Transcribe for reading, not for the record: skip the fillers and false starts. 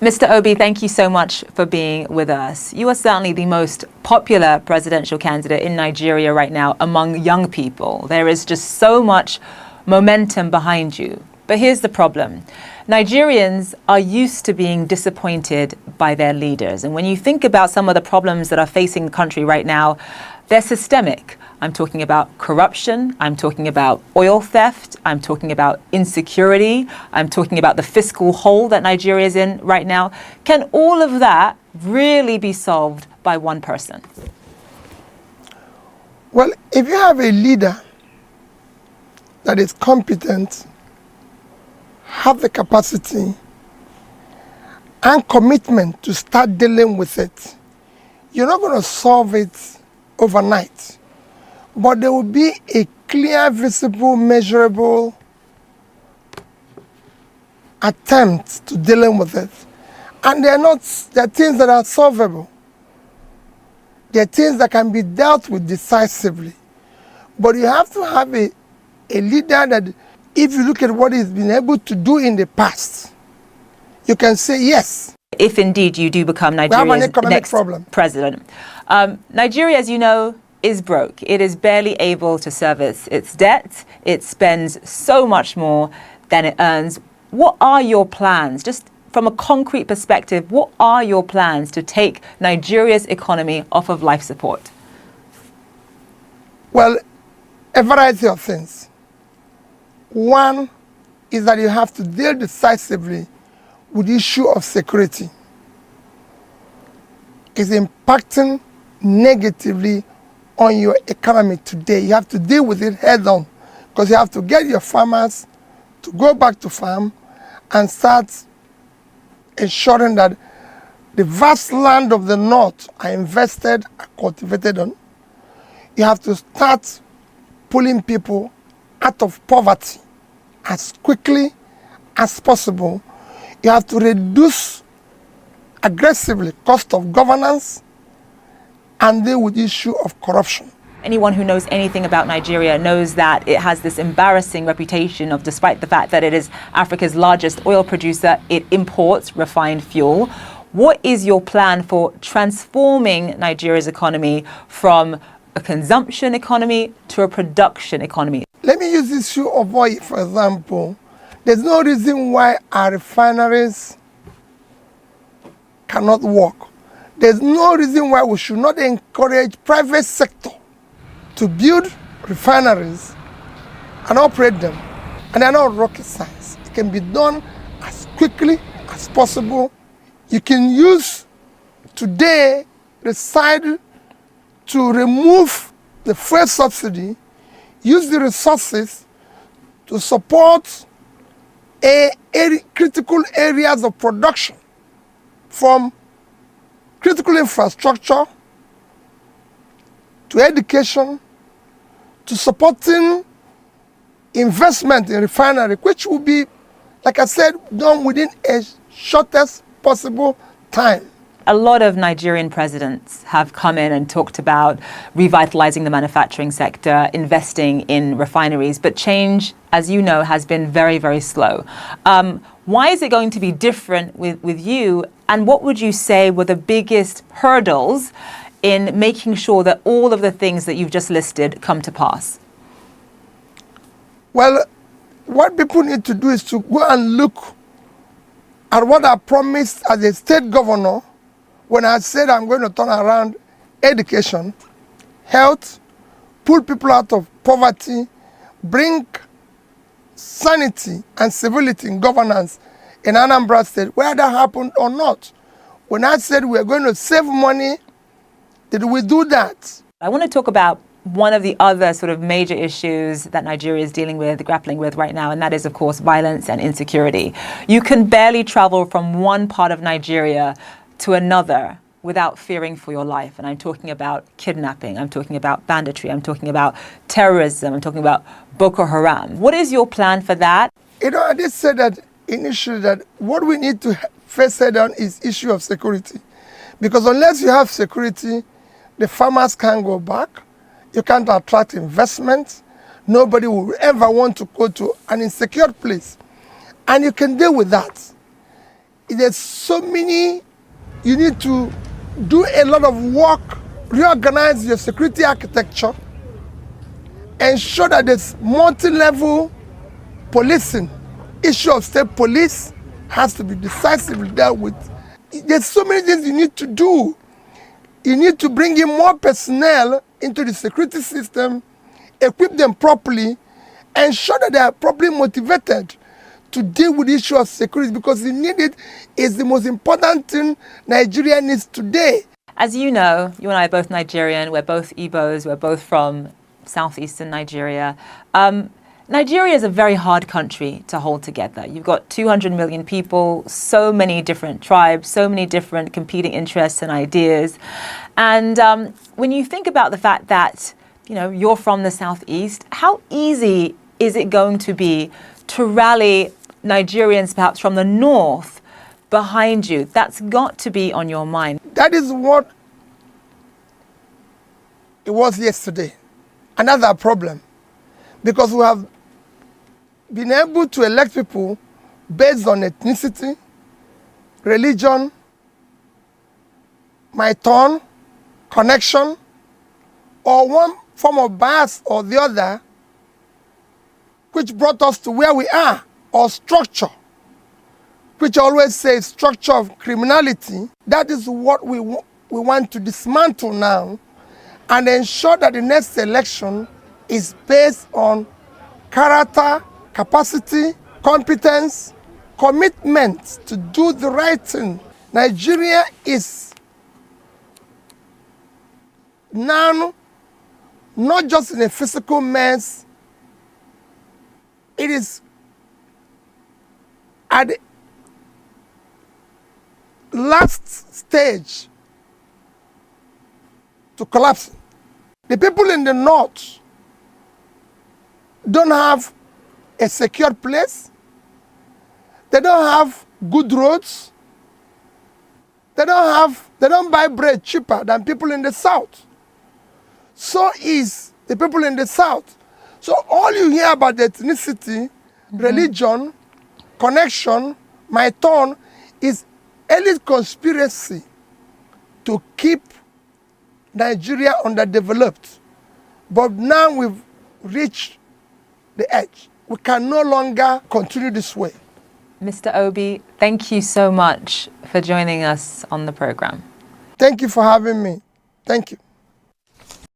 Mr. Obi, thank you so much for being with us. You are certainly the most popular presidential candidate in Nigeria right now among young people. There is just so much momentum behind you. But here's the problem. Nigerians are used to being disappointed by their leaders. And when you think about some of the problems that are facing the country right now, they're systemic. I'm talking about corruption. I'm talking about oil theft. I'm talking about insecurity. I'm talking about the fiscal hole that Nigeria is in right now. Can all of that really be solved by one person? Well, if you have a leader that is competent, have the capacity and commitment to start dealing with it, you're not going to solve it overnight. But there will be a clear, visible, measurable attempt to dealing with it. And they're things that are solvable. They're things that can be dealt with decisively. But you have to have a leader that, if you look at what he's been able to do in the past, you can say yes. If indeed you do become Nigeria's next president. Nigeria, as you know, is broke. It is barely able to service its debt. It spends so much more than it earns. What are your plans? Just from a concrete perspective, what are your plans to take Nigeria's economy off of life support? Well, a variety of things. One is that you have to deal decisively with the issue of security. It's impacting negatively on your economy today. You have to deal with it head on, because you have to get your farmers to go back to farm and start ensuring that the vast land of the north are invested, are cultivated on. You have to start pulling people out of poverty as quickly as possible. You have to reduce aggressively cost of governance and deal with the issue of corruption. Anyone who knows anything about Nigeria knows that it has this embarrassing reputation of, despite the fact that it is Africa's largest oil producer, it imports refined fuel. What is your plan for transforming Nigeria's economy from a consumption economy to a production economy? Let me use the issue of oil, for example. There's no reason why our refineries cannot work. There's no reason why we should not encourage private sector to build refineries and operate them. And they're not rocket science. It can be done as quickly as possible. You can use today the side to remove the fuel subsidy, use the resources to support critical areas of production, from critical infrastructure to education to supporting investment in refinery, which will be, like I said, done within a shortest possible time. A lot of Nigerian presidents have come in and talked about revitalizing the manufacturing sector, investing in refineries, but change, as you know, has been very, very slow. Why is it going to be different with you? And what would you say were the biggest hurdles in making sure that all of the things that you've just listed come to pass? Well, what people need to do is to go and look at what I promised as a state governor when I said I'm going to turn around education, health, pull people out of poverty, bring sanity and civility in governance in Anambra State, whether that happened or not. When I said we're going to save money, did we do that? I want to talk about one of the other sort of major issues that Nigeria is grappling with right now, and that is, of course, violence and insecurity. You can barely travel from one part of Nigeria to another without fearing for your life. And I'm talking about kidnapping, I'm talking about banditry, I'm talking about terrorism, I'm talking about Boko Haram. What is your plan for that? You know, I did say that initially, that what we need to first head on is issue of security. Because unless you have security, the farmers can't go back, you can't attract investment, nobody will ever want to go to an insecure place. And you can deal with that. There's so many, you need to do a lot of work, reorganize your security architecture, ensure that there's multi-level policing. Issue of state police has to be decisively dealt with. There's so many things you need to do. You need to bring in more personnel into the security system, equip them properly, ensure that they are properly motivated to deal with the issue of security, because the need it is the most important thing Nigeria needs today. As you know, you and I are both Nigerian, we're both Igbos, we're both from southeastern Nigeria. Nigeria is a very hard country to hold together. You've got 200 million people, so many different tribes, so many different competing interests and ideas. And when you think about the fact that, you know, you're from the southeast, how easy is it going to be to rally Nigerians perhaps from the north behind you? That's got to be on your mind. That is what it was yesterday. Another problem, because we have been able to elect people based on ethnicity, religion, my turn, connection, or one form of bias or the other, which brought us to where we are, or structure, which always says structure of criminality. That is what we want to dismantle now, and ensure that the next election is based on character, capacity, competence, commitment to do the right thing. Nigeria is now not just in a physical mess, it is at the last stage to collapse. The people in the north don't have a secure place. They don't have good roads. They don't buy bread cheaper than people in the south. So is the people in the south. So all you hear about ethnicity, religion, connection, my turn, is elite conspiracy to keep Nigeria underdeveloped. But now we've reached the edge. We can no longer continue this way. Mr. Obi, thank you so much for joining us on the program. Thank you for having me. Thank you.